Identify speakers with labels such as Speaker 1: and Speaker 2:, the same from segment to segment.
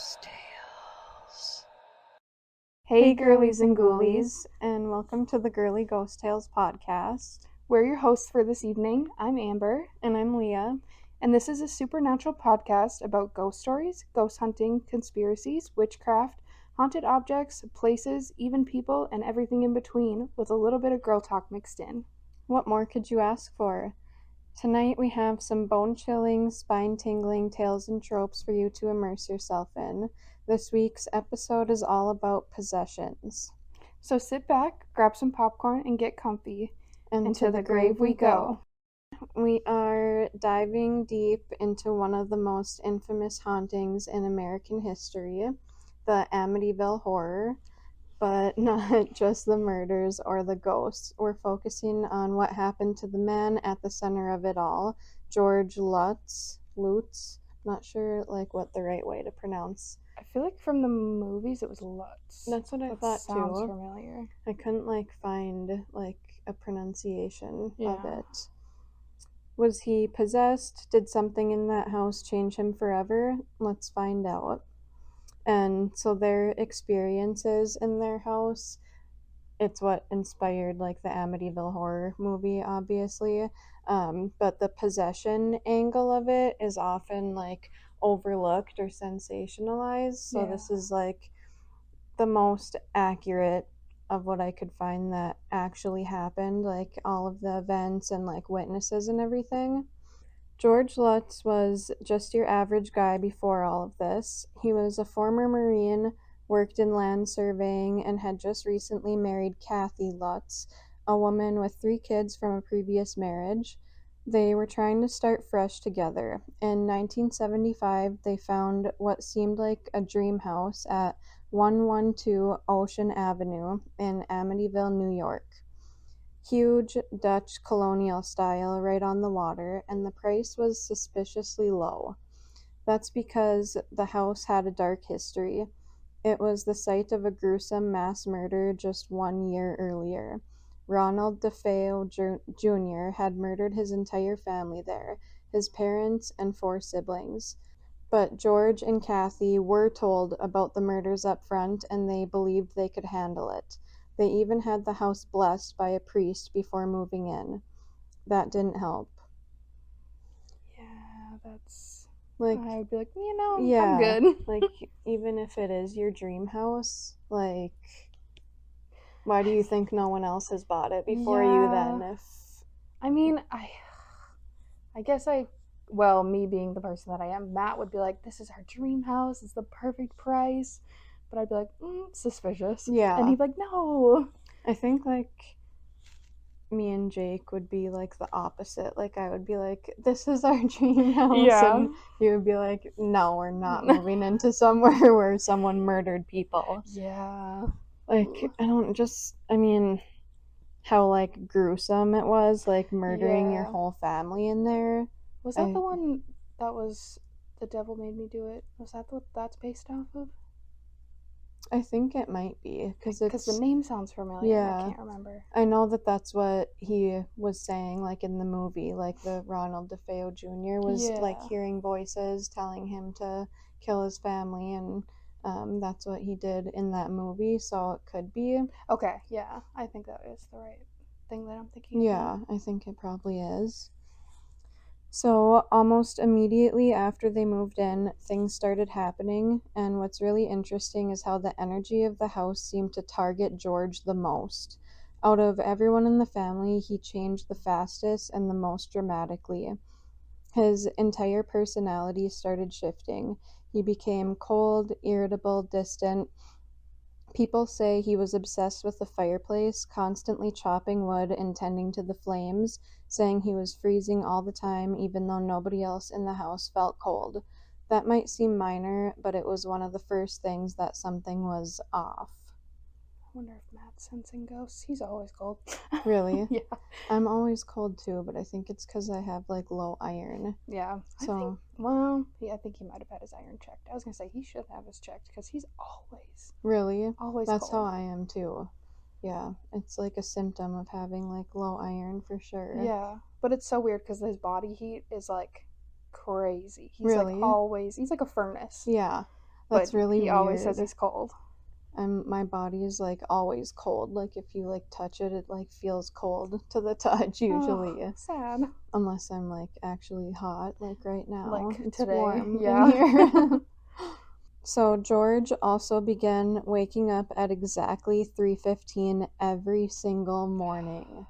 Speaker 1: Ghost Tales.
Speaker 2: Hey girlies and ghoulies, and welcome to the Girly Ghost Tales podcast.
Speaker 1: We're your hosts for this evening. I'm Amber.
Speaker 2: And I'm Leah.
Speaker 1: And this is a supernatural podcast about ghost stories, ghost hunting, conspiracies, witchcraft, haunted objects, places, even people, and everything in between, with a little bit of girl talk mixed in.
Speaker 2: What more could you ask for? Tonight we have some bone-chilling, spine-tingling tales and tropes for you to immerse yourself in. This week's episode is all about possessions.
Speaker 1: So sit back, grab some popcorn, and get comfy.
Speaker 2: And to the grave we go. We are diving deep into one of the most infamous hauntings in American history, the Amityville Horror. But not just the murders or the ghosts. We're focusing on what happened to the man at the center of it all, George Lutz. Not sure what the right way to pronounce.
Speaker 1: I feel like from the movies it was Lutz.
Speaker 2: That's what I thought too.
Speaker 1: Sounds familiar.
Speaker 2: I couldn't find a pronunciation of it. Was he possessed? Did something in that house change him forever? Let's find out. And so their experiences in their house, it's what inspired the Amityville Horror movie, obviously. But the possession angle of it is often overlooked or sensationalized. So this is the most accurate of what I could find that actually happened, all of the events and witnesses and everything. George Lutz was just your average guy before all of this. He was a former Marine, worked in land surveying, and had just recently married Kathy Lutz, a woman with 3 kids from a previous marriage. They were trying to start fresh together. In 1975, they found what seemed like a dream house at 112 Ocean Avenue in Amityville, New York. Huge Dutch colonial style right on the water, and the price was suspiciously low. That's because the house had a dark history. It was the site of a gruesome mass murder just 1 year earlier. Ronald DeFeo Jr. had murdered his entire family there, his parents and 4 siblings. But George and Kathy were told about the murders up front, and they believed they could handle it. They even had the house blessed by a priest before moving in. That didn't help.
Speaker 1: Yeah, that's...
Speaker 2: I
Speaker 1: would be I'm
Speaker 2: good. Even if it is your dream house, why do you think no one else has bought it before you then?
Speaker 1: I guess me being the person that I am, Matt would be this is our dream house, it's the perfect price. But I'd be suspicious.
Speaker 2: Yeah.
Speaker 1: And he'd be no.
Speaker 2: I think, me and Jake would be, the opposite. I would be this is our dream house.
Speaker 1: Yeah.
Speaker 2: And he would be no, we're not moving into somewhere where someone murdered people.
Speaker 1: Yeah.
Speaker 2: How, gruesome it was, murdering your whole family in there.
Speaker 1: Was that the one that was The Devil Made Me Do It? Was that what that's based off of?
Speaker 2: I think it might be, because
Speaker 1: the name sounds familiar. Yeah, I can't remember.
Speaker 2: I know that's what he was saying, in the movie, the Ronald DeFeo Jr. was hearing voices telling him to kill his family, and that's what he did in that movie. So it could be.
Speaker 1: Okay, yeah, I think that is the right thing that I'm thinking.
Speaker 2: Yeah, I think it probably is. So almost immediately after they moved in, things started happening, and what's really interesting is how the energy of the house seemed to target George the most. Out of everyone in the family, he changed the fastest and the most dramatically. His entire personality started shifting. He became cold, irritable, distant. People say he was obsessed with the fireplace, constantly chopping wood and tending to the flames, saying he was freezing all the time even though nobody else in the house felt cold. That might seem minor, but it was one of the first things that something was off.
Speaker 1: I wonder if Matt's sensing ghosts. He's always cold.
Speaker 2: Really?
Speaker 1: Yeah.
Speaker 2: I'm always cold too, but I think it's because I have low iron.
Speaker 1: Yeah.
Speaker 2: So
Speaker 1: I think he might have had his iron checked. I was gonna say he should have his checked because he's always
Speaker 2: always that's
Speaker 1: cold.
Speaker 2: how I am too. Yeah, it's a symptom of having low iron for sure.
Speaker 1: Yeah, but it's so weird because his body heat is crazy. He's
Speaker 2: really?
Speaker 1: He's like a furnace.
Speaker 2: Yeah. That's really
Speaker 1: he
Speaker 2: weird.
Speaker 1: always says he's cold.
Speaker 2: My body is like always cold. Like if you like touch it, it like feels cold to the touch usually.
Speaker 1: Oh, sad.
Speaker 2: Unless I'm like actually hot, like right now.
Speaker 1: Like
Speaker 2: it's
Speaker 1: today.
Speaker 2: warm
Speaker 1: Yeah.
Speaker 2: in here. So George also began waking up at exactly 3:15 every single morning.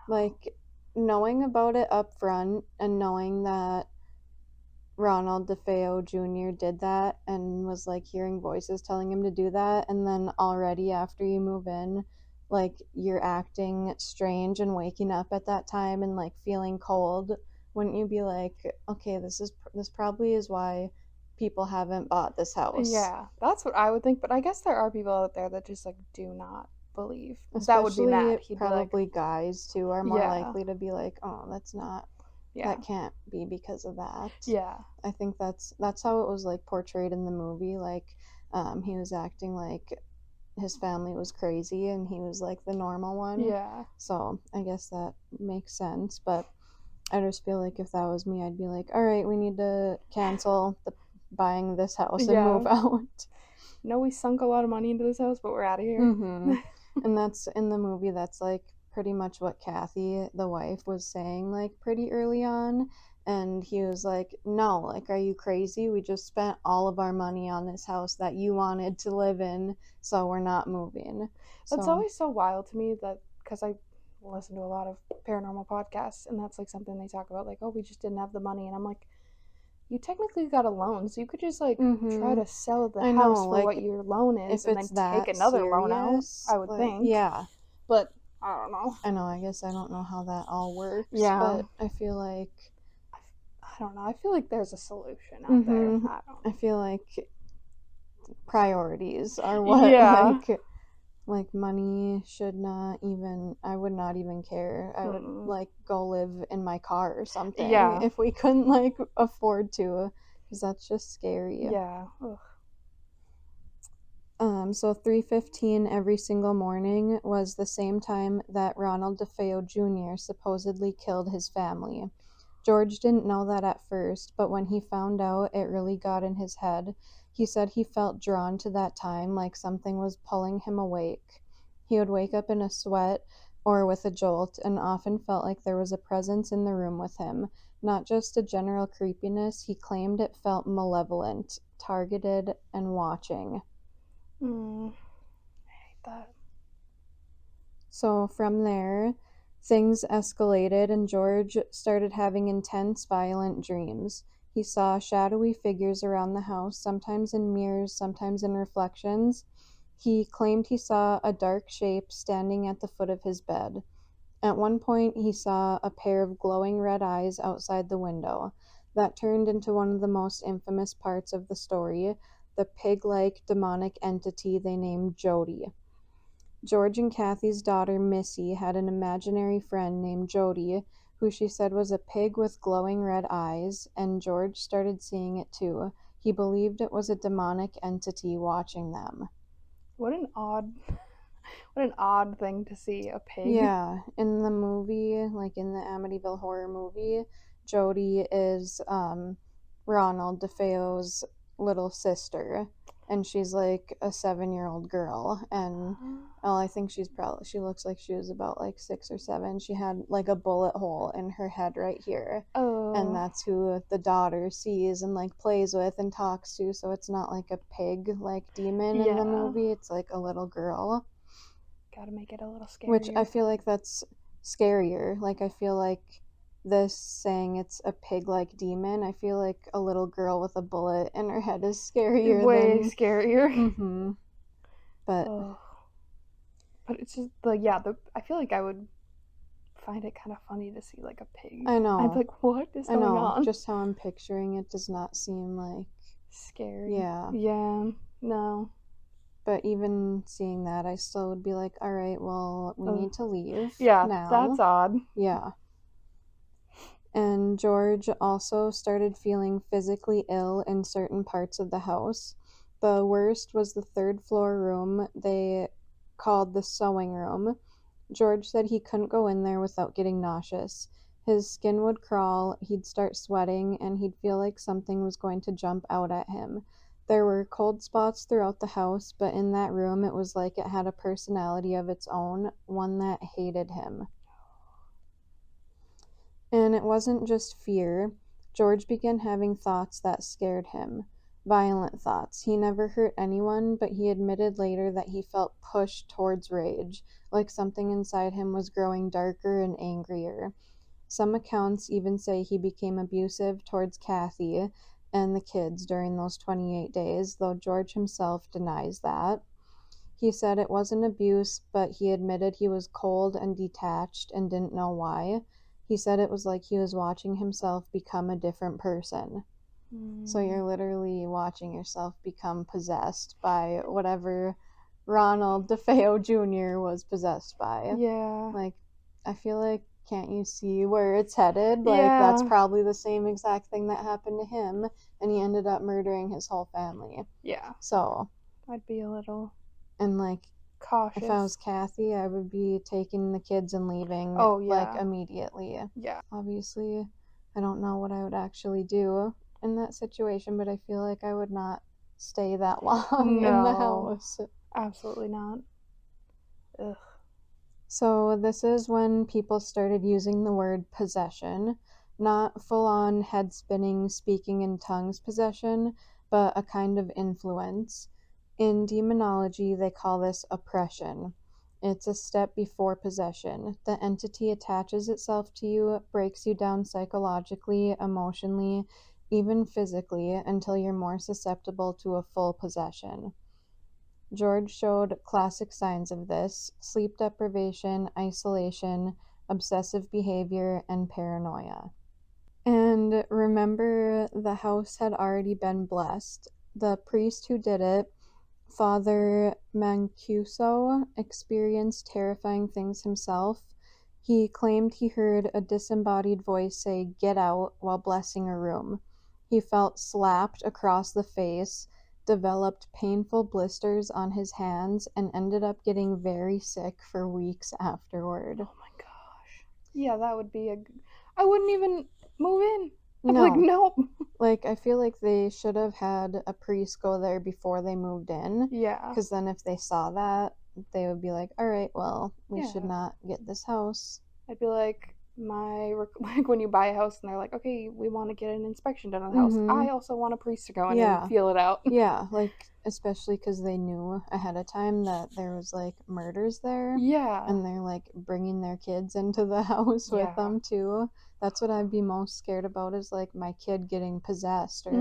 Speaker 2: Like knowing about it up front and knowing that Ronald DeFeo Jr. did that and was like hearing voices telling him to do that, and then already after you move in, like you're acting strange and waking up at that time and like feeling cold, wouldn't you be like, okay, this probably is why people haven't bought this house?
Speaker 1: Yeah, that's what I would think, but I guess there are people out there that just like do not believe.
Speaker 2: Especially
Speaker 1: that would be mad. He'd
Speaker 2: probably
Speaker 1: be like,
Speaker 2: guys too are more likely to be like, oh, that's not.
Speaker 1: Yeah.
Speaker 2: That can't be because of that.
Speaker 1: Yeah.
Speaker 2: I think that's how it was like portrayed in the movie. Like, he was acting like his family was crazy and he was like the normal one.
Speaker 1: Yeah.
Speaker 2: So I guess that makes sense. But I just feel like if that was me, I'd be like, all right, we need to cancel buying this house and move out.
Speaker 1: No, we sunk a lot of money into this house, but we're out of here.
Speaker 2: Mm-hmm. And that's in the movie. That's like pretty much what Kathy, the wife, was saying like pretty early on. And he was like, no, like, are you crazy? We just spent all of our money on this house that you wanted to live in, so we're not moving.
Speaker 1: That's always so wild to me, that because I listen to a lot of paranormal podcasts, and that's like something they talk about, like, oh, we just didn't have the money. And I'm like, you technically got a loan, so you could just like try to sell the house for like, what your loan is, and then take another loan out, I would think.
Speaker 2: Yeah.
Speaker 1: But I don't know.
Speaker 2: I know, I guess I don't know how that all works.
Speaker 1: Yeah.
Speaker 2: But I feel like,
Speaker 1: I don't know. I feel like there's a solution out there. I don't know.
Speaker 2: I feel like priorities are what like money should not even, I would not even care. I would like go live in my car or something if we couldn't like afford to, because that's just scary.
Speaker 1: Yeah. Ugh.
Speaker 2: So 3:15 every single morning was the same time that Ronald DeFeo Jr. supposedly killed his family. George didn't know that at first, but when he found out, it really got in his head. He said he felt drawn to that time, like something was pulling him awake. He would wake up in a sweat or with a jolt, and often felt like there was a presence in the room with him. Not just a general creepiness, he claimed it felt malevolent, targeted, and watching.
Speaker 1: I hate that.
Speaker 2: So from there, things escalated and George started having intense, violent dreams. He saw shadowy figures around the house, sometimes in mirrors, sometimes in reflections. He claimed he saw a dark shape standing at the foot of his bed. At one point, he saw a pair of glowing red eyes outside the window. That turned into one of the most infamous parts of the story, the pig-like demonic entity they named Jody. George and Kathy's daughter, Missy, had an imaginary friend named Jody, who she said was a pig with glowing red eyes, and George started seeing it too. He believed it was a demonic entity watching them.
Speaker 1: What an odd thing to see, a pig.
Speaker 2: Yeah, in the movie, like in the Amityville Horror movie, Jody is Ronald DeFeo's little sister, and she's like a 7-year-old girl, and I think she looks like she was about like 6 or 7. She had like a bullet hole in her head right here. And that's who the daughter sees and like plays with and talks to, so it's not like a pig like demon in the movie, it's like a little girl.
Speaker 1: Gotta make it a little scarier.
Speaker 2: Which I feel like that's scarier. Like I feel like this saying it's a pig-like demon, I feel like a little girl with a bullet in her head is scarier.
Speaker 1: Way scarier.
Speaker 2: Mm-hmm. But
Speaker 1: it's just I feel like I would find it kind of funny to see like a pig.
Speaker 2: I know.
Speaker 1: I'm like, what is going on?
Speaker 2: Just how I'm picturing it does not seem like
Speaker 1: scary.
Speaker 2: Yeah.
Speaker 1: No.
Speaker 2: But even seeing that, I still would be like, all right, well, we need to leave.
Speaker 1: Yeah,
Speaker 2: now.
Speaker 1: That's odd.
Speaker 2: Yeah. And George also started feeling physically ill in certain parts of the house. The worst was the 3rd floor room they called the sewing room. George said he couldn't go in there without getting nauseous. His skin would crawl, he'd start sweating, and he'd feel like something was going to jump out at him. There were cold spots throughout the house, but in that room it was like it had a personality of its own, one that hated him. And it wasn't just fear. George began having thoughts that scared him. Violent thoughts. He never hurt anyone, but he admitted later that he felt pushed towards rage, like something inside him was growing darker and angrier. Some accounts even say he became abusive towards Kathy and the kids during those 28 days, though George himself denies that. He said it wasn't abuse, but he admitted he was cold and detached and didn't know why. He said it was like he was watching himself become a different person. So you're literally watching yourself become possessed by whatever Ronald DeFeo Jr. was possessed by.
Speaker 1: Yeah.
Speaker 2: Like, I feel like, can't you see where it's headed? Like, that's probably the same exact thing that happened to him, and he ended up murdering his whole family.
Speaker 1: Yeah.
Speaker 2: So.
Speaker 1: I'd be a little...
Speaker 2: And, like,
Speaker 1: cautious.
Speaker 2: If I was Kathy, I would be taking the kids and leaving, like, immediately.
Speaker 1: Yeah.
Speaker 2: Obviously, I don't know what I would actually do in that situation, but I feel like I would not stay that long in the house.
Speaker 1: Absolutely not. Ugh.
Speaker 2: So this is when people started using the word possession, not full-on head-spinning, speaking in tongues possession, but a kind of influence. In demonology, they call this oppression. It's a step before possession. The entity attaches itself to you, breaks you down psychologically, emotionally, even physically, until you're more susceptible to a full possession. George showed classic signs of this: sleep deprivation, isolation, obsessive behavior, and paranoia. And remember, the house had already been blessed. The priest who did it, Father Mancuso, experienced terrifying things himself. He claimed he heard a disembodied voice say, "Get out," while blessing a room. He felt slapped across the face, developed painful blisters on his hands, and ended up getting very sick for weeks afterward.
Speaker 1: Oh my gosh. Yeah, that would be I wouldn't even move in. I'd
Speaker 2: No.
Speaker 1: be like, nope.
Speaker 2: Like, I feel like they should have had a priest go there before they moved in.
Speaker 1: Yeah.
Speaker 2: Because then if they saw that, they would be like, all right, well, we should not get this house.
Speaker 1: I'd be like, like when you buy a house and they're like, okay, we want to get an inspection done on the house. I also want a priest to go in and feel it out.
Speaker 2: Yeah, like, especially because they knew ahead of time that there was, like, murders there.
Speaker 1: Yeah.
Speaker 2: And they're, like, bringing their kids into the house with them, too. That's what I'd be most scared about, is, like, my kid getting possessed or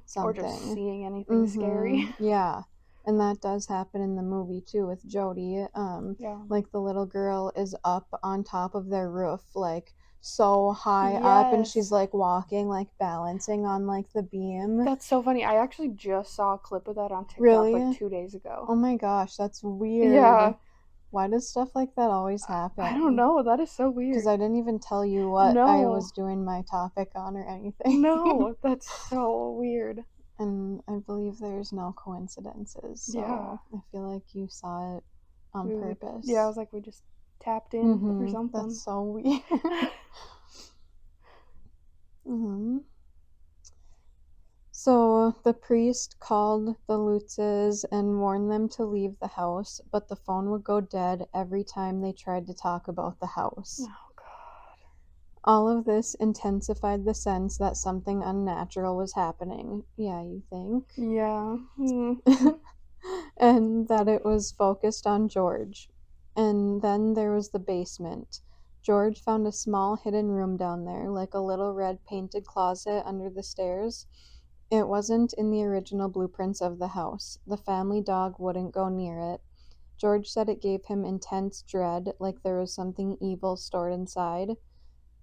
Speaker 2: something.
Speaker 1: Or just seeing anything scary.
Speaker 2: Yeah. And that does happen in the movie, too, with Jody. Like, the little girl is up on top of their roof, like, so high up, and she's, like, walking, like, balancing on, like, the beam.
Speaker 1: That's so funny. I actually just saw a clip of that on TikTok, like, 2 days ago.
Speaker 2: Oh my gosh, that's weird.
Speaker 1: Yeah.
Speaker 2: Why does stuff like that always happen?
Speaker 1: I don't know. That is so weird.
Speaker 2: Because I didn't even tell you what I was doing my topic on or anything.
Speaker 1: No, that's so weird.
Speaker 2: And I believe there's no coincidences. So I feel like you saw it on purpose.
Speaker 1: Yeah, I was like, we just tapped in or something.
Speaker 2: That's so weird. So the priest called the Lutzes and warned them to leave the house, but the phone would go dead every time they tried to talk about the house.
Speaker 1: Oh, God.
Speaker 2: All of this intensified the sense that something unnatural was happening. Yeah, you think?
Speaker 1: Yeah.
Speaker 2: And that it was focused on George. And then there was the basement. George found a small hidden room down there, like a little red painted closet under the stairs. It wasn't in the original blueprints of the house. The family dog wouldn't go near it. George said it gave him intense dread, like there was something evil stored inside.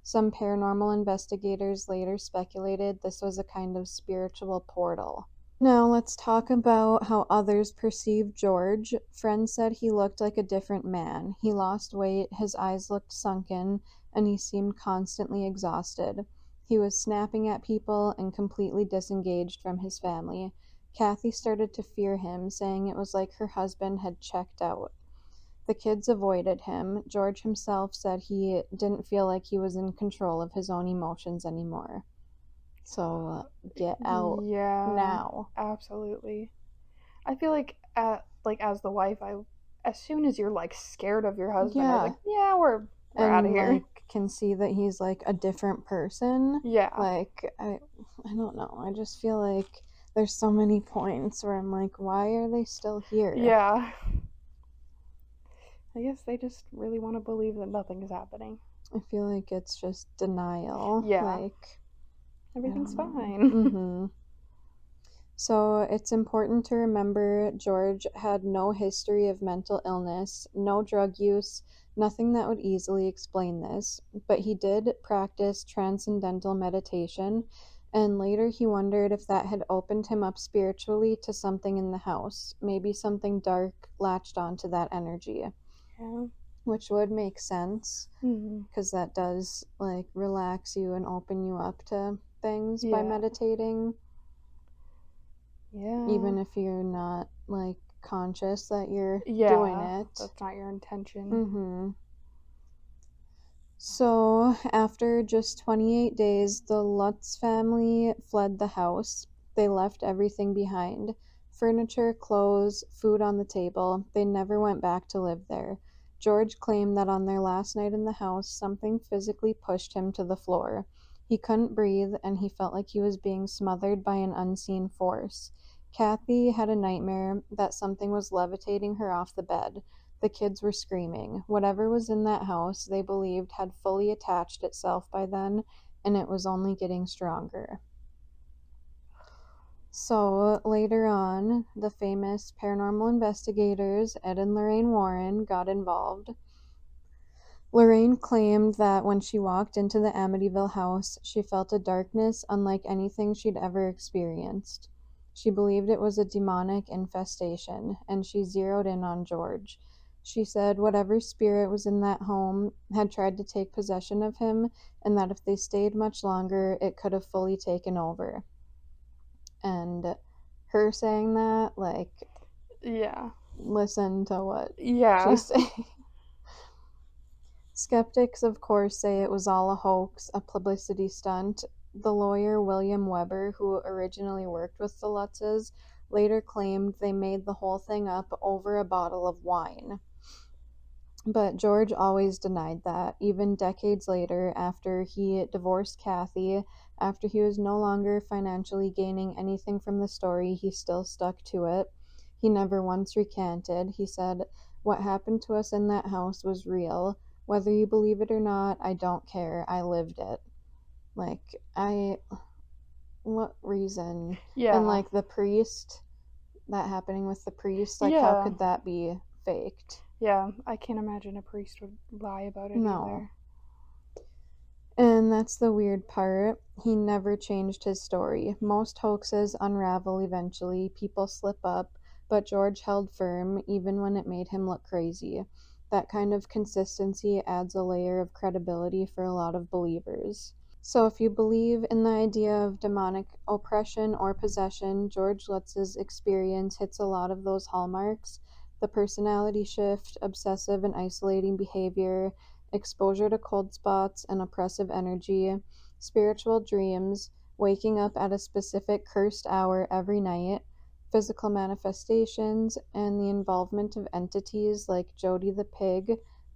Speaker 2: Some paranormal investigators later speculated this was a kind of spiritual portal. Now let's talk about how others perceived George. Friends said he looked like a different man. He lost weight, his eyes looked sunken, and he seemed constantly exhausted. He was snapping at people and completely disengaged from his family. Kathy started to fear him, saying it was like her husband had checked out. The kids avoided him. George himself said he didn't feel like he was in control of his own emotions anymore. So get out now.
Speaker 1: Absolutely. I feel like as the wife, as soon as you're like scared of your husband, I was like, yeah, we're out of here.
Speaker 2: Like can see that he's like a different person.
Speaker 1: Yeah.
Speaker 2: Like I don't know. I just feel like there's so many points where I'm like, why are they still here?
Speaker 1: Yeah. I guess they just really want to believe that nothing is happening.
Speaker 2: I feel like it's just denial.
Speaker 1: Yeah.
Speaker 2: Like
Speaker 1: everything's fine.
Speaker 2: Mm-hmm. So it's important to remember George had no history of mental illness, no drug use, nothing that would easily explain this, but he did practice transcendental meditation, and later he wondered if that had opened him up spiritually to something in the house, maybe something dark latched onto that energy.
Speaker 1: Yeah.
Speaker 2: Which would make sense, because that does like relax you and open you up to things by meditating.
Speaker 1: Yeah.
Speaker 2: Even if you're not like conscious that you're doing it.
Speaker 1: That's not your intention.
Speaker 2: Mm-hmm. So after just 28 days, the Lutz family fled the house. They left everything behind. Furniture, clothes, food on the table. They never went back to live there. George claimed that on their last night in the house, something physically pushed him to the floor. He couldn't breathe, and he felt like he was being smothered by an unseen force. Kathy had a nightmare that something was levitating her off the bed. The kids were screaming. Whatever was in that house, they believed, had fully attached itself by then, and it was only getting stronger. So later on, the famous paranormal investigators, Ed and Lorraine Warren, got involved. Lorraine claimed that when she walked into the Amityville house, she felt a darkness unlike anything she'd ever experienced. She believed it was a demonic infestation, and she zeroed in on George. She said whatever spirit was in that home had tried to take possession of him, and that if they stayed much longer, it could have fully taken over. And her saying that, like, listen to what she's saying. Skeptics, of course, say it was all a hoax, a publicity stunt. The lawyer William Weber, who originally worked with the Lutzes, later claimed they made the whole thing up over a bottle of wine. But George always denied that. Even decades later, after he divorced Kathy, after he was no longer financially gaining anything from the story, he still stuck to it. He never once recanted. He said, "What happened to us in that house was real. Whether you believe it or not, I don't care. I lived it." Like, what reason?
Speaker 1: Yeah.
Speaker 2: And like the priest, that happening with the priest, like how could that be faked?
Speaker 1: Yeah, I can't imagine a priest would lie about it either.
Speaker 2: And that's the weird part. He never changed his story. Most hoaxes unravel eventually, people slip up, but George held firm even when it made him look crazy. That kind of consistency adds a layer of credibility for a lot of believers. So if you believe in the idea of demonic oppression or possession, George Lutz's experience hits a lot of those hallmarks: the personality shift, obsessive and isolating behavior, exposure to cold spots and oppressive energy, spiritual dreams, waking up at a specific cursed hour every night, physical manifestations, and the involvement of entities like Jody the pig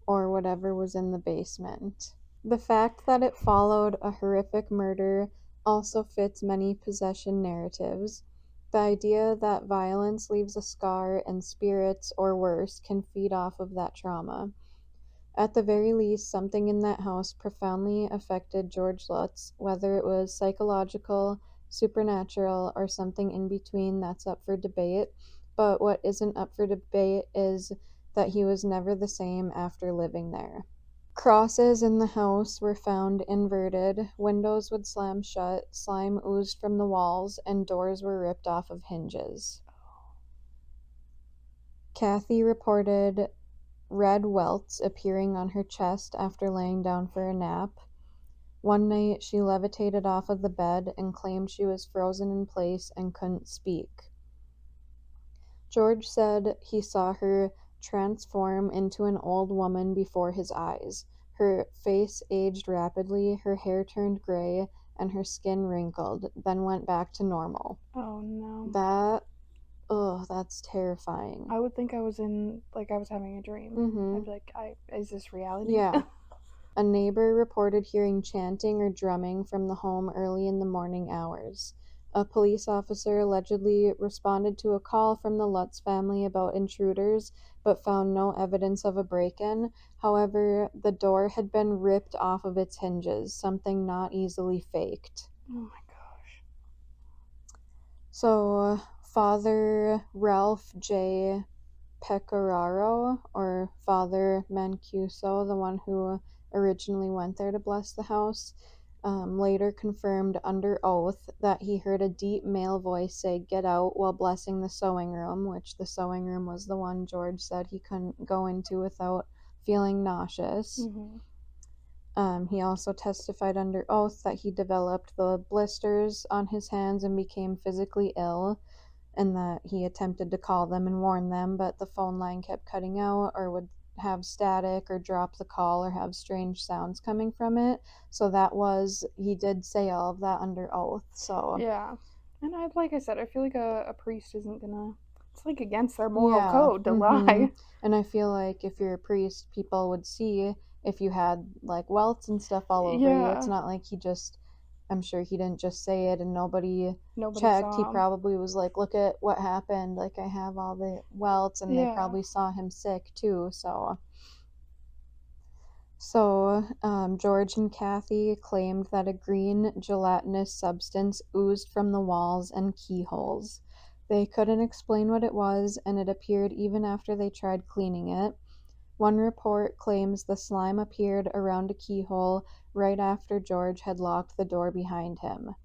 Speaker 2: or whatever was in the basement. The fact that it followed a horrific murder also fits many possession narratives. The idea that violence leaves a scar and spirits, or worse, can feed off of that trauma. At the very least, something in that house profoundly affected George Lutz, whether it was psychological, supernatural, or something in between. That's up for debate. But what isn't up for debate is that he was never the same after living there. Crosses in the house were found inverted, windows would slam shut, slime oozed from the walls, and doors were ripped off of hinges. Kathy reported red welts appearing on her chest after laying down for a nap. One night, she levitated off of the bed and claimed she was frozen in place and couldn't speak. George said he saw her transform into an old woman before his eyes. Her face aged rapidly, her hair turned gray, and her skin wrinkled, then went back to normal.
Speaker 1: Oh no.
Speaker 2: That's terrifying.
Speaker 1: I would think I was having a dream.
Speaker 2: Mm-hmm.
Speaker 1: I'd be like, is this reality?
Speaker 2: Yeah. A neighbor reported hearing chanting or drumming from the home early in the morning hours. A police officer allegedly responded to a call from the Lutz family about intruders, but found no evidence of a break-in. However, the door had been ripped off of its hinges, something not easily faked.
Speaker 1: Oh my gosh.
Speaker 2: So, Father Ralph J. Pecoraro, or Father Mancuso, the one who originally went there to bless the house, later confirmed under oath that he heard a deep male voice say, "Get out," while blessing the sewing room, which the sewing room was the one George said he couldn't go into without feeling nauseous.
Speaker 1: Mm-hmm.
Speaker 2: He also testified under oath that he developed the blisters on his hands and became physically ill, and that he attempted to call them and warn them, but the phone line kept cutting out or would have static or drop the call or have strange sounds coming from it. So he did say all of that under oath. So
Speaker 1: yeah, and like I said, I feel like a priest isn't gonna. It's like against their moral code to lie.
Speaker 2: And I feel like if you're a priest, people would see if you had like welts and stuff all over you. It's not like I'm sure he didn't just say it and nobody checked. He probably was like, look at what happened. Like, I have all the welts, and they probably saw him sick too. So George and Kathy claimed that a green gelatinous substance oozed from the walls and keyholes. They couldn't explain what it was, and it appeared even after they tried cleaning it. One report claims the slime appeared around a keyhole right after George had locked the door behind him.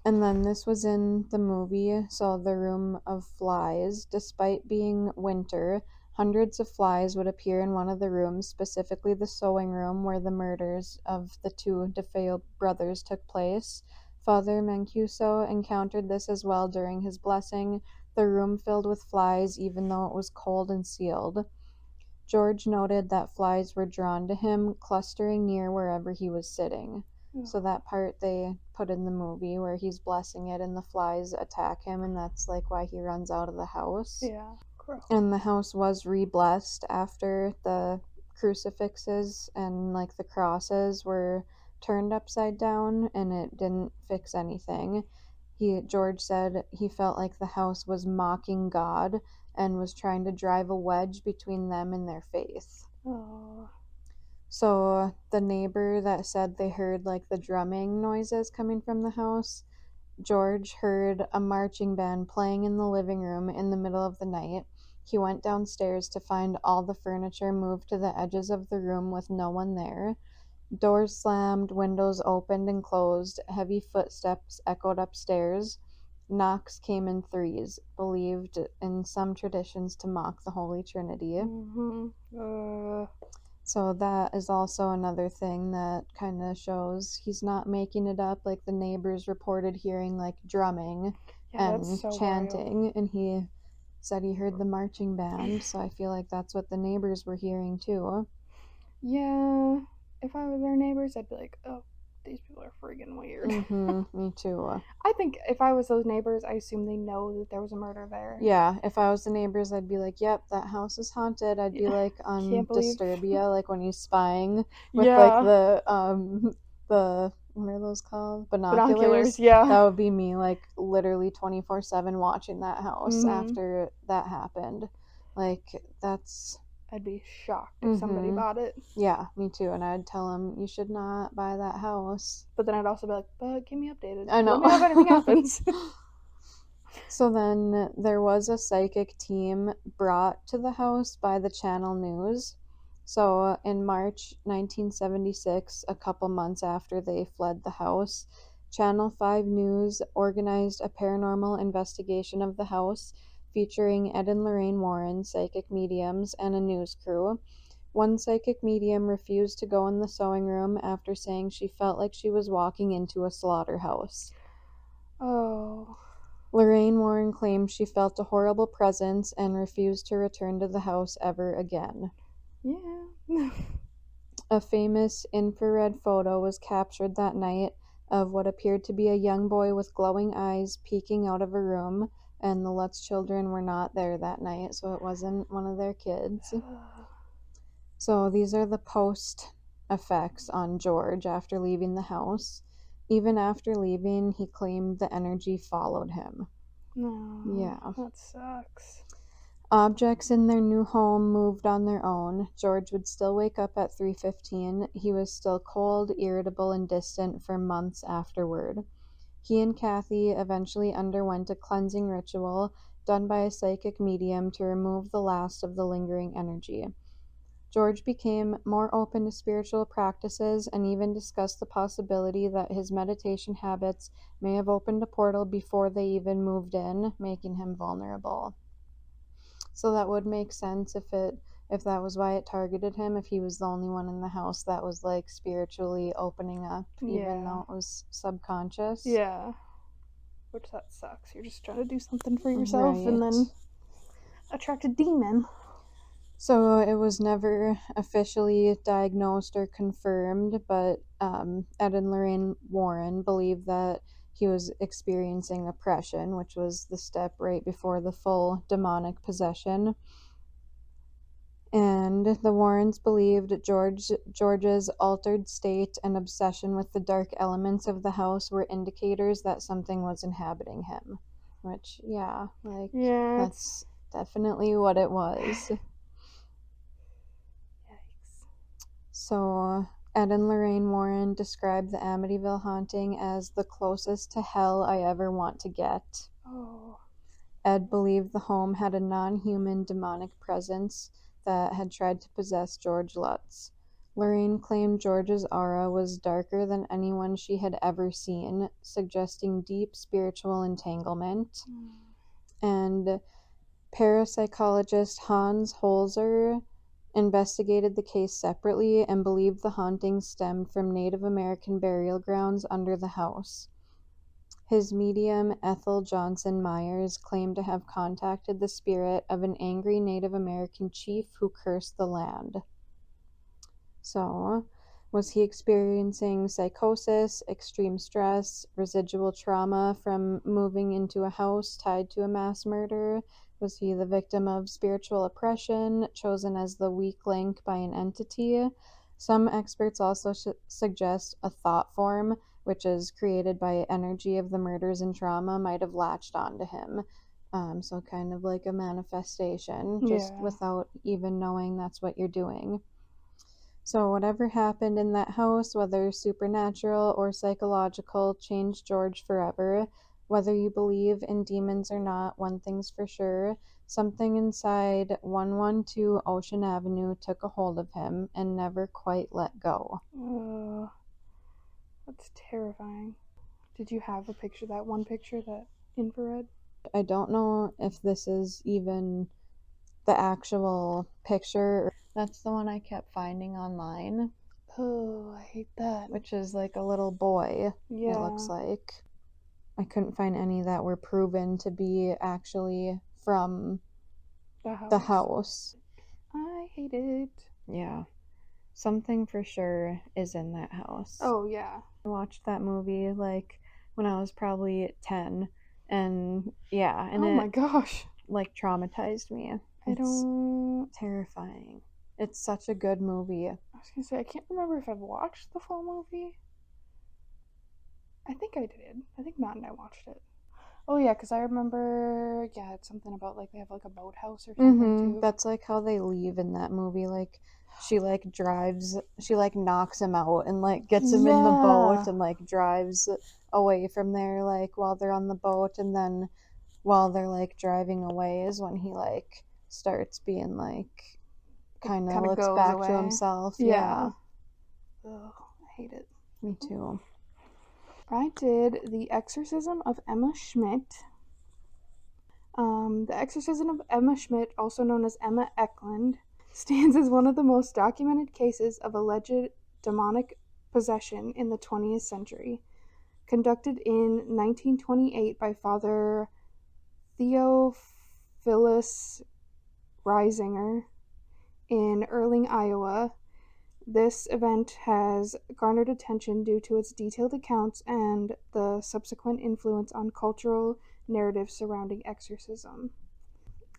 Speaker 2: And then this was in the movie, so The Room of Flies. Despite being winter, hundreds of flies would appear in one of the rooms, specifically the sewing room where the murders of the two DeFeo brothers took place. Father Mancuso encountered this as well during his blessing, the room filled with flies even though it was cold and sealed. George noted that flies were drawn to him, clustering near wherever he was sitting. So that part they put in the movie where he's blessing it and the flies attack him, and that's like why he runs out of the house.
Speaker 1: Yeah, gross.
Speaker 2: And the house was re-blessed after the crucifixes and like the crosses were turned upside down, and it didn't fix anything. George said he felt like the house was mocking God and was trying to drive a wedge between them and their faith.
Speaker 1: Oh.
Speaker 2: So the neighbor that said they heard like the drumming noises coming from the house, George heard a marching band playing in the living room in the middle of the night. He went downstairs to find all the furniture moved to the edges of the room with no one there. Doors slammed, windows opened and closed, heavy footsteps echoed upstairs. Knocks came in threes, believed in some traditions to mock the Holy Trinity. So that is also another thing that kind of shows he's not making it up. Like the neighbors reported hearing like drumming and chanting, wild. And he said he heard the marching band, so I feel like that's what the neighbors were hearing too.
Speaker 1: Yeah, if I were their neighbors, I'd be like, oh, these people are friggin' weird.
Speaker 2: Me too.
Speaker 1: I think if I was those neighbors, I assume they know that there was a murder there.
Speaker 2: Yeah, if I was the neighbors, I'd be like, yep, that house is haunted. I'd be like on Disturbia, like when he's spying with like the what are those called? Binoculars.
Speaker 1: Yeah.
Speaker 2: That would be me, like literally 24/7 watching that house after that happened. Like
Speaker 1: I'd be shocked if somebody bought it.
Speaker 2: Yeah, me too. And I'd tell them, you should not buy that house.
Speaker 1: But then I'd also be like, but keep me updated.
Speaker 2: I know.
Speaker 1: Let me know if anything happens.
Speaker 2: So then there was a psychic team brought to the house by the Channel News. So in March 1976, a couple months after they fled the house, Channel 5 News organized a paranormal investigation of the house, featuring Ed and Lorraine Warren, psychic mediums, and a news crew. One psychic medium refused to go in the sewing room after saying she felt like she was walking into a slaughterhouse.
Speaker 1: Oh.
Speaker 2: Lorraine Warren claimed she felt a horrible presence and refused to return to the house ever again.
Speaker 1: Yeah.
Speaker 2: A famous infrared photo was captured that night of what appeared to be a young boy with glowing eyes peeking out of a room, and the Lutz children were not there that night, so it wasn't one of their kids. So these are the post effects on George after leaving the house. Even after leaving, he claimed the energy followed him.
Speaker 1: No.
Speaker 2: Yeah.
Speaker 1: That sucks.
Speaker 2: Objects in their new home moved on their own. George would still wake up at 3:15. He was still cold, irritable, and distant for months afterward. He and Kathy eventually underwent a cleansing ritual done by a psychic medium to remove the last of the lingering energy. George became more open to spiritual practices and even discussed the possibility that his meditation habits may have opened a portal before they even moved in, making him vulnerable. So that would make sense if that was why it targeted him, if he was the only one in the house that was like spiritually opening up, even though it was subconscious.
Speaker 1: Yeah. Which that sucks. You're just trying to do something for yourself and then attract a demon.
Speaker 2: So it was never officially diagnosed or confirmed, but Ed and Lorraine Warren believed that he was experiencing oppression, which was the step right before the full demonic possession. And the Warrens believed George's altered state and obsession with the dark elements of the house were indicators that something was inhabiting him. Which, that's definitely what it was. So, Ed and Lorraine Warren described the Amityville haunting as the closest to hell I ever want to get.
Speaker 1: Oh.
Speaker 2: Ed believed the home had a non-human demonic presence that had tried to possess George Lutz. Lorraine claimed George's aura was darker than anyone she had ever seen, suggesting deep spiritual entanglement. And parapsychologist Hans Holzer investigated the case separately and believed the haunting stemmed from Native American burial grounds under the house. His medium, Ethel Johnson Myers, claimed to have contacted the spirit of an angry Native American chief who cursed the land. So, was he experiencing psychosis, extreme stress, residual trauma from moving into a house tied to a mass murder? Was he the victim of spiritual oppression, chosen as the weak link by an entity? Some experts also suggest a thought form, which is created by energy of the murders and trauma, might have latched onto him. So kind of like a manifestation, just without even knowing that's what you're doing. So whatever happened in that house, whether supernatural or psychological, changed George forever. Whether you believe in demons or not, one thing's for sure, something inside 112 Ocean Avenue took a hold of him and never quite let go.
Speaker 1: That's terrifying. Did you have a picture, that one picture, that infrared?
Speaker 2: I don't know if this is even the actual picture. That's the one I kept finding online.
Speaker 1: Oh, I hate that.
Speaker 2: Which is like a little boy, it looks like. I couldn't find any that were proven to be actually from the house.
Speaker 1: I hate it.
Speaker 2: Yeah. Something for sure is in that house.
Speaker 1: Oh, yeah.
Speaker 2: I watched that movie like when I was probably 10, and
Speaker 1: oh my gosh,
Speaker 2: like traumatized me. It's terrifying. It's such a good movie.
Speaker 1: I was gonna say, I can't remember if I've watched the full movie. I think I did. I think Matt and I watched it. Oh yeah, because I remember, it's something about like they have like a boathouse or something too.
Speaker 2: That's like how they leave in that movie. Like she like drives, she like knocks him out and like gets him in the boat and like drives away from there like while they're on the boat, and then while they're like driving away is when he like starts being like kind of looks back to himself.
Speaker 1: Yeah. Ugh, I hate it.
Speaker 2: Me too.
Speaker 1: I did The Exorcism of Emma Schmidt. The Exorcism of Emma Schmidt, also known as Anna Ecklund, stands as one of the most documented cases of alleged demonic possession in the 20th century. Conducted in 1928 by Father Theophilus Reisinger in Erling, Iowa, This event has garnered attention due to its detailed accounts and the subsequent influence on cultural narratives surrounding exorcism.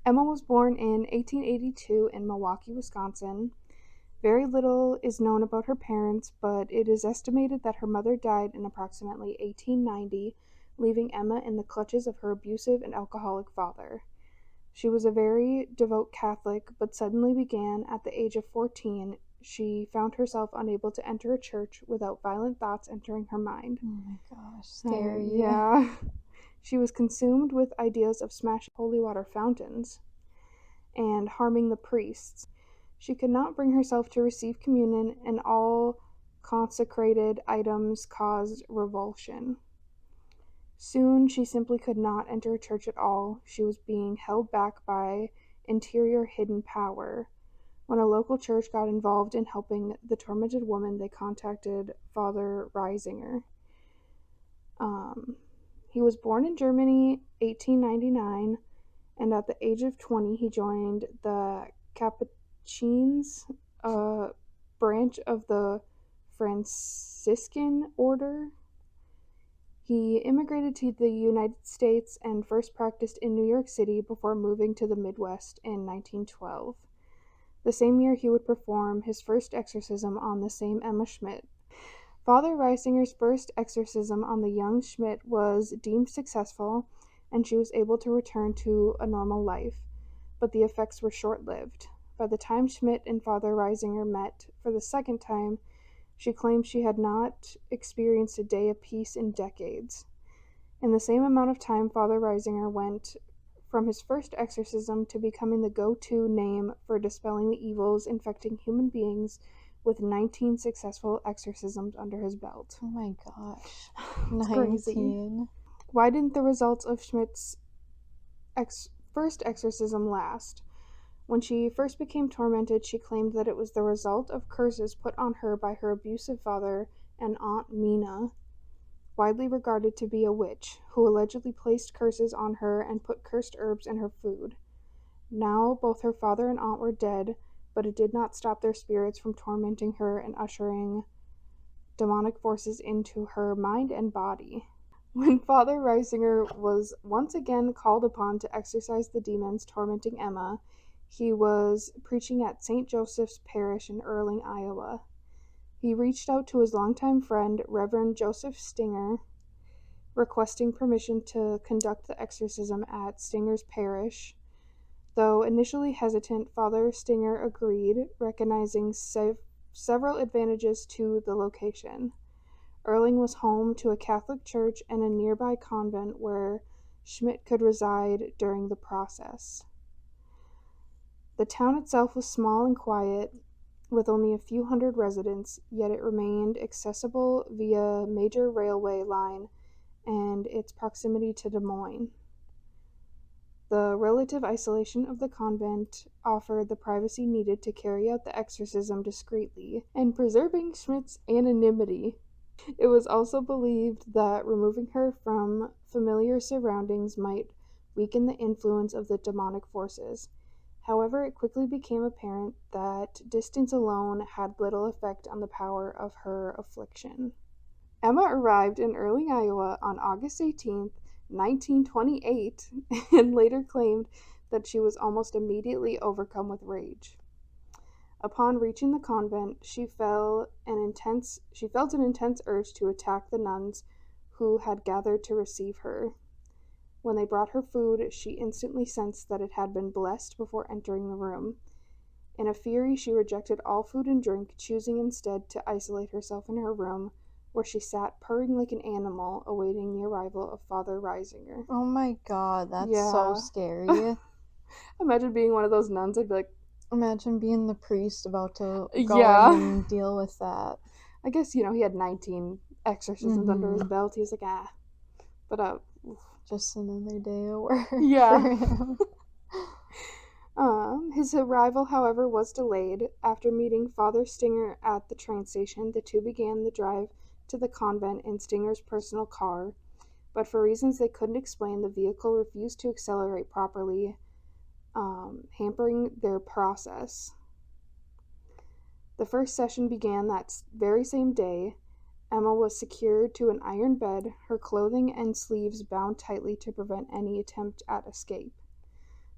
Speaker 1: Emma was born in 1882 in Milwaukee, Wisconsin. Very little is known about her parents, but it is estimated that her mother died in approximately 1890, leaving Emma in the clutches of her abusive and alcoholic father. She was a very devout Catholic, but suddenly began, at the age of 14, she found herself unable to enter a church without violent thoughts entering her mind.
Speaker 2: Oh my gosh, scary.
Speaker 1: Yeah. She was consumed with ideas of smashing holy water fountains and harming the priests. She could not bring herself to receive communion, and all consecrated items caused revulsion. Soon she simply could not enter a church at all. She was being held back by interior hidden power. When a local church got involved in helping the tormented woman, they contacted Father Reisinger. He was born in Germany, 1899, and at the age of 20, he joined the Capuchins, a branch of the Franciscan order. He immigrated to the United States and first practiced in New York City before moving to the Midwest in 1912. The same year, he would perform his first exorcism on the same Emma Schmidt. Father Reisinger's first exorcism on the young Schmidt was deemed successful, and she was able to return to a normal life, but the effects were short-lived. By the time Schmidt and Father Reisinger met for the second time, she claimed she had not experienced a day of peace in decades. In the same amount of time, Father Reisinger went from his first exorcism to becoming the go-to name for dispelling the evils infecting human beings, with 19 successful exorcisms under his belt.
Speaker 2: Oh my gosh.
Speaker 1: It's
Speaker 2: 19.
Speaker 1: Crazy. Why didn't the results of Schmidt's first exorcism last? When she first became tormented, she claimed that it was the result of curses put on her by her abusive father and Aunt Mina, widely regarded to be a witch, who allegedly placed curses on her and put cursed herbs in her food. Now both her father and aunt were dead, but it did not stop their spirits from tormenting her and ushering demonic forces into her mind and body. When Father Reisinger was once again called upon to exorcise the demons tormenting Emma, he was preaching at St. Joseph's Parish in Earling, Iowa. He reached out to his longtime friend, Reverend Joseph Stinger, requesting permission to conduct the exorcism at Stinger's parish. Though initially hesitant, Father Stinger agreed, recognizing several advantages to the location. Earling was home to a Catholic church and a nearby convent where Schmidt could reside during the process. The town itself was small and quiet, with only a few hundred residents, yet it remained accessible via major railway line and its proximity to Des Moines. The relative isolation of the convent offered the privacy needed to carry out the exorcism discreetly and preserving Schmidt's anonymity. It was also believed that removing her from familiar surroundings might weaken the influence of the demonic forces. However, it quickly became apparent that distance alone had little effect on the power of her affliction. Emma arrived in Earling, Iowa on August 18th, 1928, and later claimed that she was almost immediately overcome with rage. Upon reaching the convent, she felt an intense urge to attack the nuns who had gathered to receive her. When they brought her food, she instantly sensed that it had been blessed before entering the room. In a fury, she rejected all food and drink, choosing instead to isolate herself in her room, where she sat purring like an animal, awaiting the arrival of Father Reisinger.
Speaker 2: Oh my god, that's so scary.
Speaker 1: Imagine being one of those nuns. I'd be like,
Speaker 2: imagine being the priest about to go in and deal with that.
Speaker 1: I guess, he had 19 exorcisms under his belt. He was like, But,
Speaker 2: just another day of work for
Speaker 1: him. His arrival, however, was delayed. After meeting Father Stinger at the train station, the two began the drive to the convent in Stinger's personal car, but for reasons they couldn't explain, the vehicle refused to accelerate properly, hampering their process. The first session began that very same day. Emma was secured to an iron bed, her clothing and sleeves bound tightly to prevent any attempt at escape.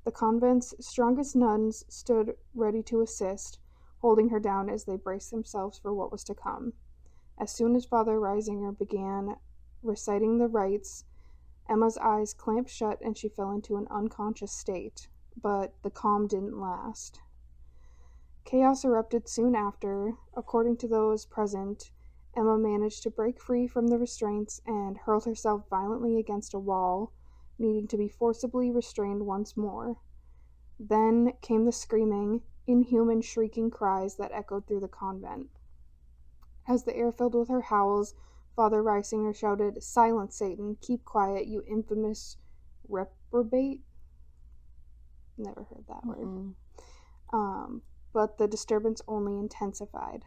Speaker 1: The convent's strongest nuns stood ready to assist, holding her down as they braced themselves for what was to come. As soon as Father Reisinger began reciting the rites, Emma's eyes clamped shut and she fell into an unconscious state, but the calm didn't last. Chaos erupted soon after. According to those present, Emma managed to break free from the restraints and hurled herself violently against a wall, needing to be forcibly restrained once more. Then came the screaming, inhuman shrieking cries that echoed through the convent. As the air filled with her howls, Father Reisinger shouted, "Silence, Satan! Keep quiet, you infamous reprobate!" Never heard that word. But the disturbance only intensified.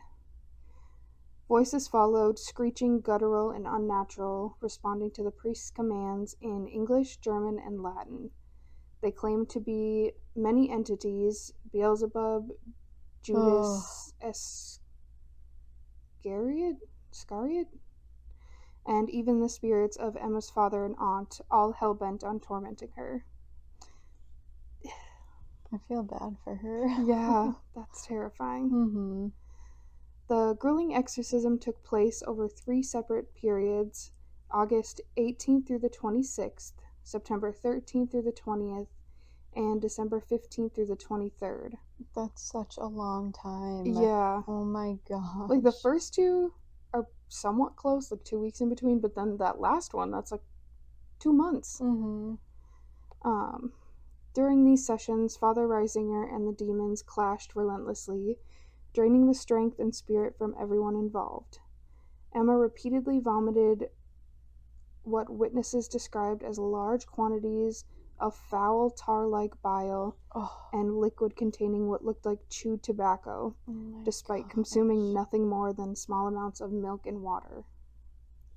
Speaker 1: Voices followed, screeching, guttural, and unnatural, responding to the priest's commands in English, German, and Latin. They claimed to be many entities: Beelzebub, Judas Iscariot, and even the spirits of Emma's father and aunt, all hell-bent on tormenting her.
Speaker 2: I feel bad for her.
Speaker 1: Yeah, that's terrifying. The grueling exorcism took place over 3 separate periods: August 18th through the 26th, September 13th through the 20th, and December 15th through the 23rd.
Speaker 2: That's such a long time.
Speaker 1: Yeah.
Speaker 2: Oh my gosh.
Speaker 1: Like, the first 2 are somewhat close, like 2 weeks in between, but then that last one, that's like 2 months. During these sessions, Father Reisinger and the demons clashed relentlessly, draining the strength and spirit from everyone involved. Emma repeatedly vomited what witnesses described as large quantities of foul, tar-like bile and liquid containing what looked like chewed tobacco, despite consuming nothing more than small amounts of milk and water.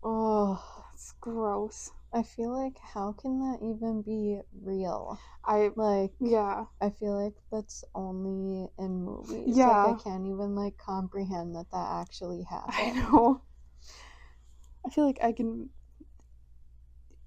Speaker 2: Oh,
Speaker 1: that's gross.
Speaker 2: I feel like, how can that even be real?
Speaker 1: I
Speaker 2: feel like that's only in movies.
Speaker 1: Yeah.
Speaker 2: Like, I can't even, like, comprehend that actually happened.
Speaker 1: I know. I feel like I can...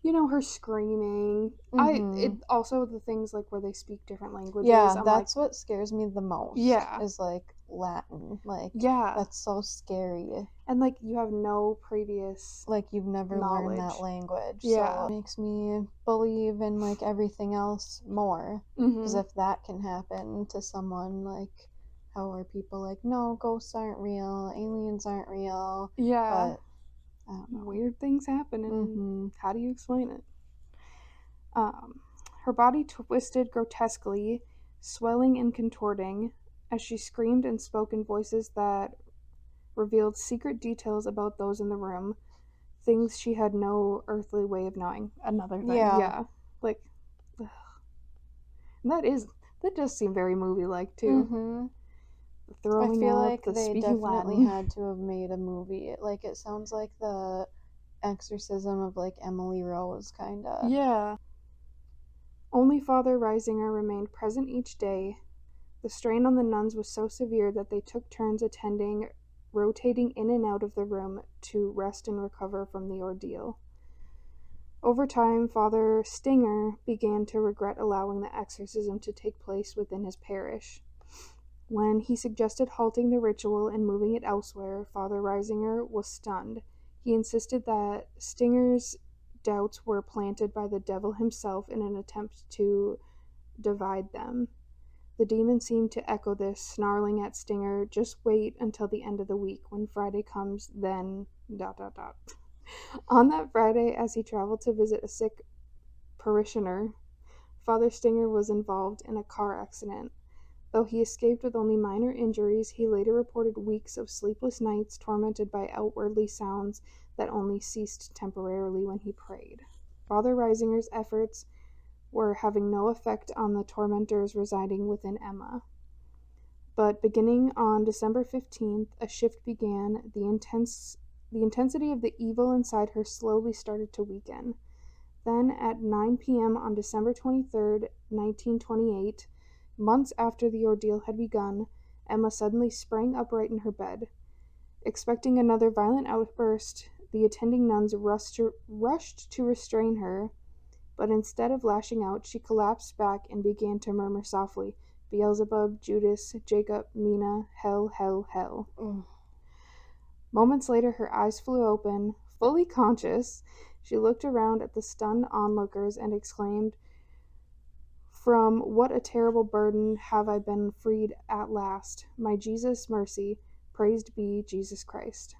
Speaker 1: her screaming. It also, the things, like, where they speak different languages.
Speaker 2: Yeah, that's what scares me the most.
Speaker 1: Yeah.
Speaker 2: Is, like, Latin. Like,
Speaker 1: yeah.
Speaker 2: That's so scary.
Speaker 1: And, like, you have no previous
Speaker 2: like, you've never learned that language. Yeah. So it makes me believe in, like, everything else more. Because if that can happen to someone, like, how are people like, no, ghosts aren't real, aliens aren't real.
Speaker 1: Yeah.
Speaker 2: But I don't know.
Speaker 1: Weird things happen, and how do you explain it? Her body twisted grotesquely, swelling and contorting, as she screamed and spoke in voices that revealed secret details about those in the room, things she had no earthly way of knowing. Another thing. Yeah. Like, ugh. And that does seem very movie-like, too. Throwing
Speaker 2: I feel
Speaker 1: up,
Speaker 2: like
Speaker 1: the
Speaker 2: they
Speaker 1: speaking
Speaker 2: definitely
Speaker 1: Latin.
Speaker 2: had to have made a movie. Like, it sounds like the exorcism of, like, Emily Rose, kinda.
Speaker 1: Yeah. Only Father Reisinger remained present each day. The strain on the nuns was so severe that they took turns attending, rotating in and out of the room to rest and recover from the ordeal. Over time, Father Stinger began to regret allowing the exorcism to take place within his parish. When he suggested halting the ritual and moving it elsewhere, Father Reisinger was stunned. He insisted that Stinger's doubts were planted by the devil himself in an attempt to divide them. The demon seemed to echo this, snarling at Stinger, "Just wait until the end of the week. When Friday comes, then... ... On that Friday, as he traveled to visit a sick parishioner, Father Stinger was involved in a car accident. Though he escaped with only minor injuries, he later reported weeks of sleepless nights tormented by outwardly sounds that only ceased temporarily when he prayed. Father Reisinger's efforts were having no effect on the tormentors residing within Emma. But beginning on December 15th, a shift began. The intensity of the evil inside her slowly started to weaken. Then, at 9 p.m. on December 23rd, 1928, months after the ordeal had begun, Emma suddenly sprang upright in her bed. Expecting another violent outburst, the attending nuns rushed to restrain her, but instead of lashing out, she collapsed back and began to murmur softly, "Beelzebub, Judas, Jacob, Mina, hell, hell, hell." Moments later, her eyes flew open. Fully conscious, she looked around at the stunned onlookers and exclaimed, "From what a terrible burden have I been freed at last. My Jesus, mercy. Praised be Jesus Christ."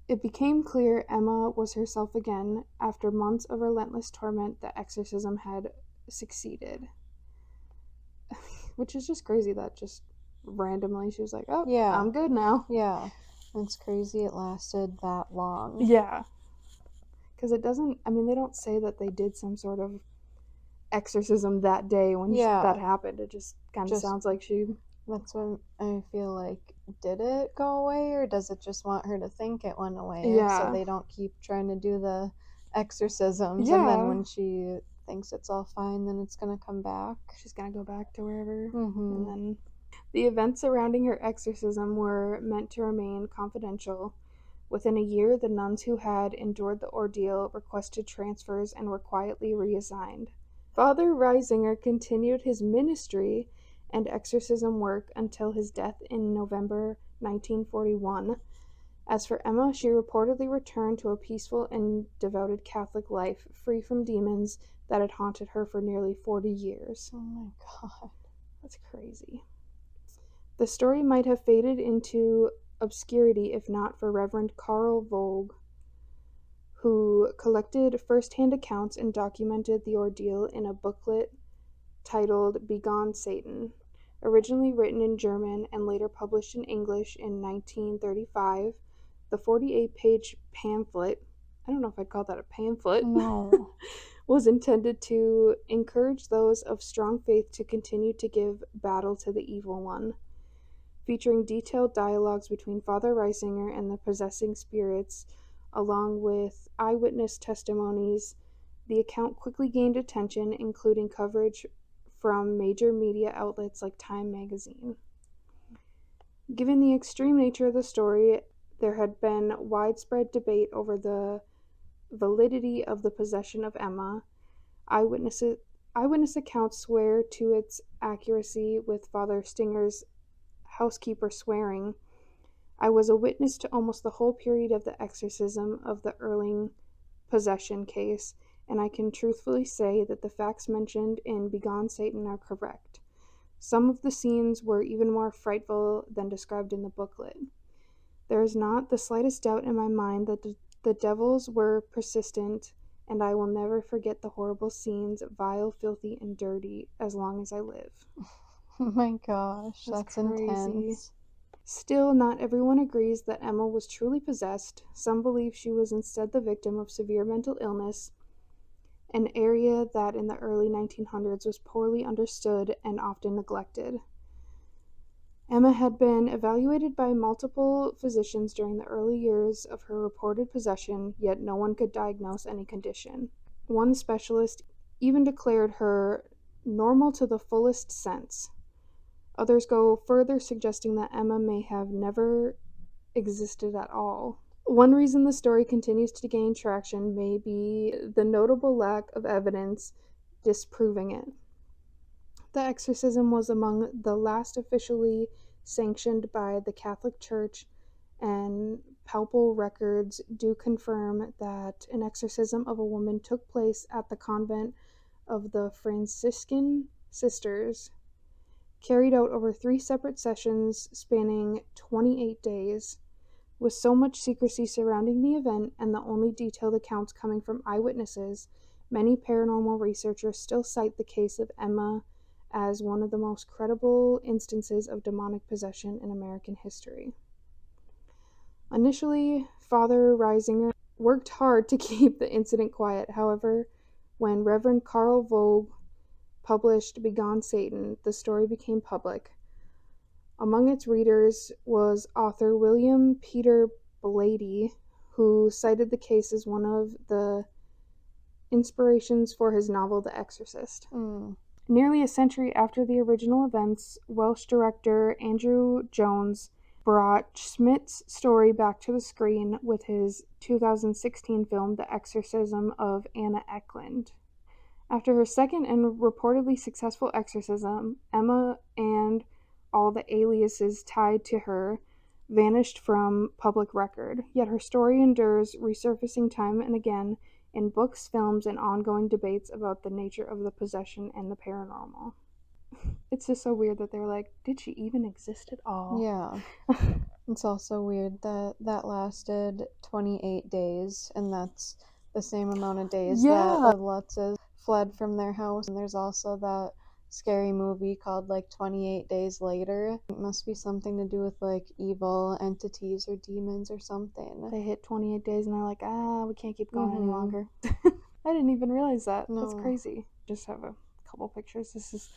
Speaker 1: It became clear Emma was herself again. After months of relentless torment, the exorcism had succeeded. Which is just crazy that just randomly she was like, "Oh, yeah, I'm good now."
Speaker 2: Yeah. It's crazy it lasted that long.
Speaker 1: Yeah. Because it doesn't, I mean, they don't say that they did some sort of exorcism that day when that happened. It just kind of sounds like she...
Speaker 2: That's when I feel like, did it go away, or does it just want her to think it went away?
Speaker 1: Yeah.
Speaker 2: So they don't keep trying to do the exorcisms, and then when she thinks it's all fine, then it's going to come back.
Speaker 1: She's going to go back to wherever. And then the events surrounding her exorcism were meant to remain confidential. Within a year, the nuns who had endured the ordeal requested transfers and were quietly reassigned. Father Reisinger continued his ministry and exorcism work until his death in November 1941. As for Emma, she reportedly returned to a peaceful and devoted Catholic life, free from demons that had haunted her for nearly 40 years.
Speaker 2: Oh my God.
Speaker 1: That's crazy. The story might have faded into obscurity if not for Reverend Carl Vogue, who collected first-hand accounts and documented the ordeal in a booklet titled Begone Satan. Originally written in German and later published in English in 1935, the 48-page pamphlet, I don't know if I'd call that a pamphlet,
Speaker 2: no.
Speaker 1: was intended to encourage those of strong faith to continue to give battle to the evil one. Featuring detailed dialogues between Father Reisinger and the possessing spirits, along with eyewitness testimonies, the account quickly gained attention, including coverage from major media outlets like Time magazine. Given the extreme nature of the story, there had been widespread debate over the validity of the possession of Emma. Eyewitness accounts swear to its accuracy, with Father Stinger's housekeeper swearing, "I was a witness to almost the whole period of the exorcism of the Erling possession case, and I can truthfully say that the facts mentioned in Begone Satan are correct. Some of the scenes were even more frightful than described in the booklet. There is not the slightest doubt in my mind that the devils were persistent, and I will never forget the horrible scenes, vile, filthy, and dirty, as long as I live."
Speaker 2: Oh my gosh, that's intense.
Speaker 1: Still, not everyone agrees that Emma was truly possessed. Some believe she was instead the victim of severe mental illness, an area that in the early 1900s was poorly understood and often neglected. Emma had been evaluated by multiple physicians during the early years of her reported possession, yet no one could diagnose any condition. One specialist even declared her normal to the fullest sense. Others go further, suggesting that Emma may have never existed at all. One reason the story continues to gain traction may be the notable lack of evidence disproving it. The exorcism was among the last officially sanctioned by the Catholic Church, and papal records do confirm that an exorcism of a woman took place at the convent of the Franciscan Sisters, carried out over 3 separate sessions spanning 28 days. With so much secrecy surrounding the event and the only detailed accounts coming from eyewitnesses, many paranormal researchers still cite the case of Emma as one of the most credible instances of demonic possession in American history. Initially, Father Reisinger worked hard to keep the incident quiet. However, when Reverend Carl Vogue published Begone Satan, the story became public. Among its readers was author William Peter Blatty, who cited the case as one of the inspirations for his novel The Exorcist. Nearly a century after the original events, Welsh director Andrew Jones brought Schmidt's story back to the screen with his 2016 film The Exorcism of Anna Ecklund. After her second and reportedly successful exorcism, Emma and all the aliases tied to her vanished from public record, yet her story endures, resurfacing time and again in books, films, and ongoing debates about the nature of the possession and the paranormal. It's just so weird that they're like, did she even exist at all?
Speaker 2: Yeah. It's also weird that that lasted 28 days, and that's the same amount of days that the Lutzes fled from their house. And there's also that scary movie called like 28 Days Later. It must be something to do with like evil entities or demons or something.
Speaker 1: They hit 28 days and they're like, we can't keep going any longer. I didn't even realize that. No. That's crazy. Just have a couple pictures. This is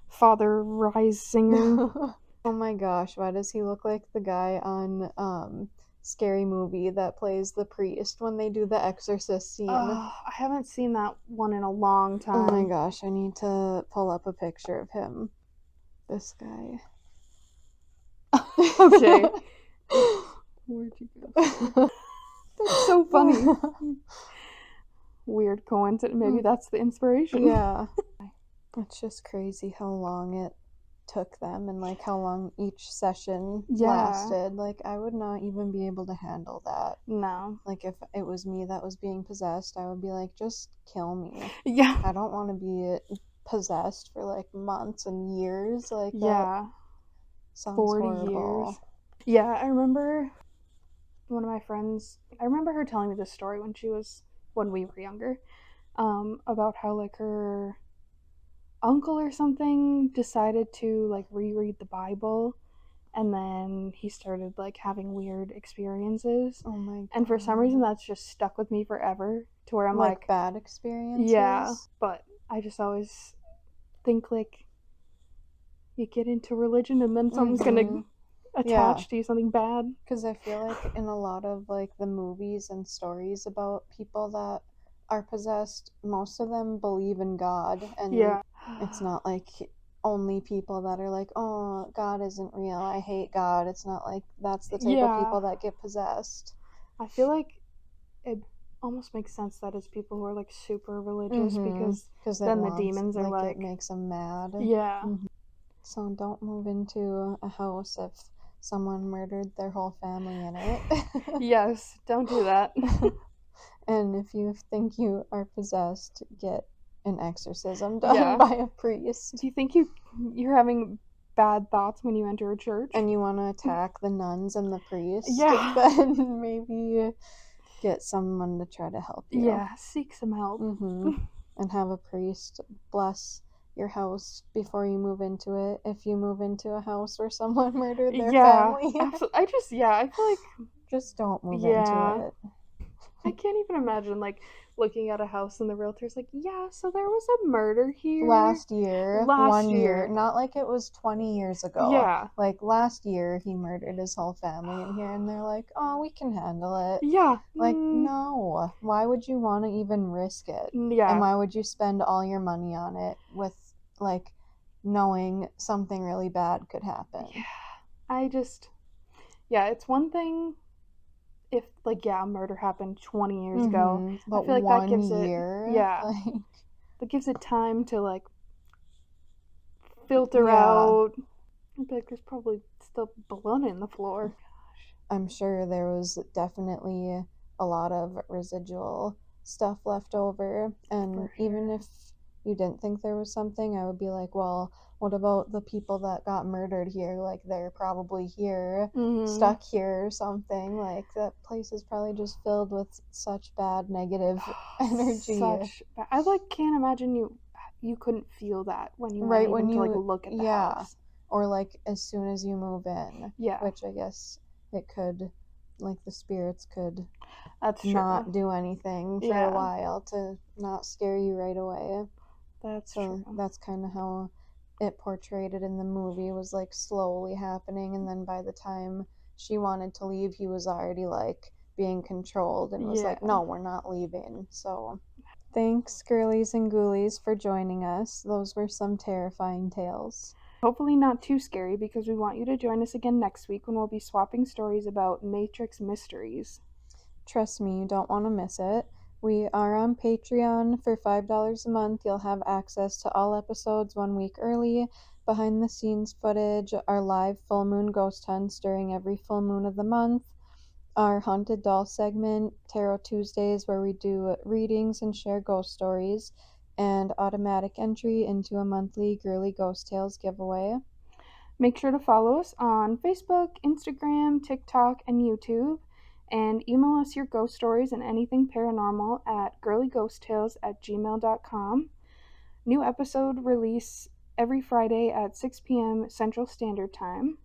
Speaker 1: Father Reisinger.
Speaker 2: Oh my gosh, why does he look like the guy on Scary Movie that plays the priest when they do the exorcist scene?
Speaker 1: I haven't seen that one in a long time.
Speaker 2: Oh my gosh, I need to pull up a picture of him. This guy.
Speaker 1: Okay. Where'd you go? That's so funny. Weird coincidence. Maybe that's the inspiration.
Speaker 2: Yeah. It's just crazy how long it took them and like how long each session lasted. Like I would not even be able to handle that.
Speaker 1: No.
Speaker 2: Like if it was me that was being possessed, I would be like, just kill me.
Speaker 1: Yeah.
Speaker 2: I don't want to be possessed for like months and years. Like
Speaker 1: yeah.
Speaker 2: Sounds
Speaker 1: 40
Speaker 2: horrible.
Speaker 1: years. Yeah, I remember one of my friends, I remember her telling me this story when we were younger, about how like her uncle or something decided to like reread the Bible, and then he started like having weird experiences.
Speaker 2: Oh my god.
Speaker 1: And for some reason that's just stuck with me forever, to where I'm like
Speaker 2: bad experiences.
Speaker 1: Yeah, but I just always think like you get into religion and then something's gonna attach to you, something bad.
Speaker 2: Because I feel like in a lot of like the movies and stories about people that are possessed, most of them believe in God, and it's not like only people that are like, oh, God isn't real, I hate God. It's not like that's the type of people that get possessed.
Speaker 1: I feel like it almost makes sense that it's people who are like super religious, because then the demons are like
Speaker 2: it makes them mad.
Speaker 1: Yeah.
Speaker 2: So don't move into a house if someone murdered their whole family in it.
Speaker 1: Yes, don't do that.
Speaker 2: And if you think you are possessed, get an exorcism done by a priest.
Speaker 1: Do you think you're having bad thoughts when you enter a church?
Speaker 2: And you want to attack the nuns and the priest?
Speaker 1: Yeah.
Speaker 2: Then maybe get someone to try to help you.
Speaker 1: Yeah, seek some help.
Speaker 2: And have a priest bless your house before you move into it, if you move into a house where someone murdered their family.
Speaker 1: Absolutely. I feel like
Speaker 2: just don't move into it.
Speaker 1: I can't even imagine like looking at a house and the realtor's like, yeah, so there was a murder here
Speaker 2: last year. One year, not like it was 20 years ago.
Speaker 1: Yeah,
Speaker 2: like last year he murdered his whole family in here, and they're like, oh, we can handle it.
Speaker 1: Yeah,
Speaker 2: like no, why would you want to even risk it?
Speaker 1: Yeah.
Speaker 2: And why would you spend all your money on it with like knowing something really bad could happen?
Speaker 1: It's one thing if like a murder happened 20 years ago,
Speaker 2: but
Speaker 1: I feel like that gives
Speaker 2: that
Speaker 1: gives it time to like filter out. I'd be like, there's probably still blood in the floor.
Speaker 2: Gosh. I'm sure there was definitely a lot of residual stuff left over, and even if you didn't think there was something, I would be like, well, what about the people that got murdered here? Like, they're probably here, stuck here or something. Like, that place is probably just filled with such bad negative energy.
Speaker 1: I like can't imagine you couldn't feel that when you went to like look at the house.
Speaker 2: Or like as soon as you move in.
Speaker 1: Yeah.
Speaker 2: Which I guess it could, like the spirits could
Speaker 1: not
Speaker 2: do anything for a while to not scare you right away.
Speaker 1: That's true.
Speaker 2: That's kind of how it portrayed it in the movie, was like slowly happening, and then by the time she wanted to leave, he was already like being controlled and was like, no, we're not leaving. So Thanks, girlies and ghoulies, for joining us. Those were some terrifying tales.
Speaker 1: Hopefully not too scary, because we want you to join us again next week when we'll be swapping stories about Matrix mysteries.
Speaker 2: Trust me, you don't want to miss it. We are on Patreon. For $5 a month, you'll have access to all episodes 1 week early, behind the scenes footage, our live full moon ghost hunts during every full moon of the month, our Haunted Doll segment, Tarot Tuesdays, where we do readings and share ghost stories, and automatic entry into a monthly Girly Ghost Tales giveaway.
Speaker 1: Make sure to follow us on Facebook, Instagram, TikTok, and YouTube, and email us your ghost stories and anything paranormal at girlyghosttales@gmail.com. New episode release every Friday at 6 p.m. Central Standard Time.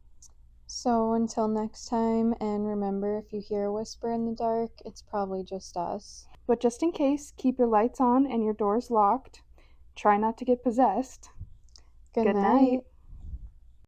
Speaker 2: So until next time, and remember, if you hear a whisper in the dark, it's probably just us.
Speaker 1: But just in case, keep your lights on and your doors locked. Try not to get possessed.
Speaker 2: Good night.